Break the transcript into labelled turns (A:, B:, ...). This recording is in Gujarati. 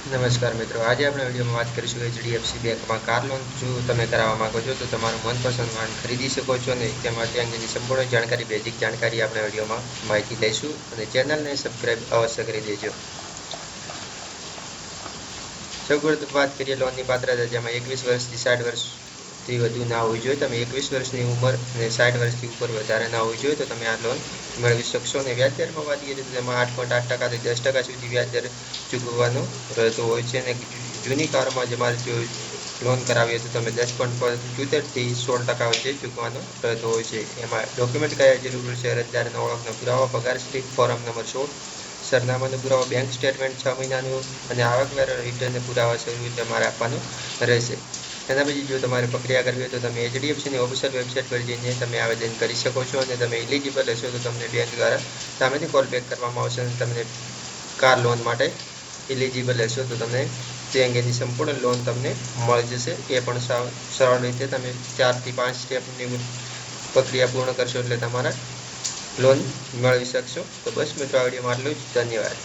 A: નમસ્કાર મિત્રો, આજે આપણે વિડીયોમાં વાત કરીશું એચડીએફસી બેંકમાં કાર લોન જો તમે કરાવવા માંગો છો તો તમારું મનપસંદ વાહન ખરીદી શકો છો ને તેમાં તે અંગેની સંપૂર્ણ જાણકારી, બેઝિક જાણકારી આપણે વિડીયોમાં માહિતી લઈશું અને ચેનલને સબસ્ક્રાઈબ અવશ્ય કરી દેજો। સૌપ્રથમ વાત કરીએ લોનની પાત્રતા, જેમાં 21 વર્ષથી 60 વર્ષથી વધુ ના હોવી જોઈએ। તમે 21 વર્ષની ઉંમર અને 60 વર્ષથી ઉપર વધારે ના હોવી જોઈએ તો તમે આ લોન મેળવી શકશો। અને વ્યાજદરમાં વાત કરીએ તો તેમાં 8.8% થી 10% સુધી વ્યાજદર ચૂકવવાનો રહેતો હોય છે। અને જૂની કારોમાં જેમાં જો લોન કરાવીએ તો તમે 10.75 થી 16% વચ્ચે ચૂકવવાનો રહેતો હોય છે। એમાં ડોક્યુમેન્ટ કયા જરૂર છે? અરજદારનો ઓળખનો પુરાવો, પગાર સ્લીપ, ફોર્મ નંબર 16, સરનામાનો પુરાવો, બેંક સ્ટેટમેન્ટ 6 મહિનાનું અને આવકવેરા રિટર્ન પુરાવા સ્વરૂપે તમારે આપવાનો રહેશે। એના પછી જો તમારે પ્રક્રિયા કરવી હોય તો તમે એચડીએફસીની ઓફિશિયલ વેબસાઇટ પર જઈને તમે આવેદન કરી શકો છો અને તમે એલિજિબલ હશો તો તમને બેંક દ્વારા સામેથી કોલ બેક કરવામાં આવશે અને તમને કાર લોન માટે એલિજિબલ હશો તો તમને તે અંગેની સંપૂર્ણ લોન તમને મળી જશે। એ પણ સરળ રીતે તમે 4 થી 5 સ્ટેપની પ્રક્રિયા પૂર્ણ કરશો એટલે તમારા લોન મેળવી શકશો। તો બસ મિત્રો, આ વિડીયોમાં આટલું જ। ધન્યવાદ।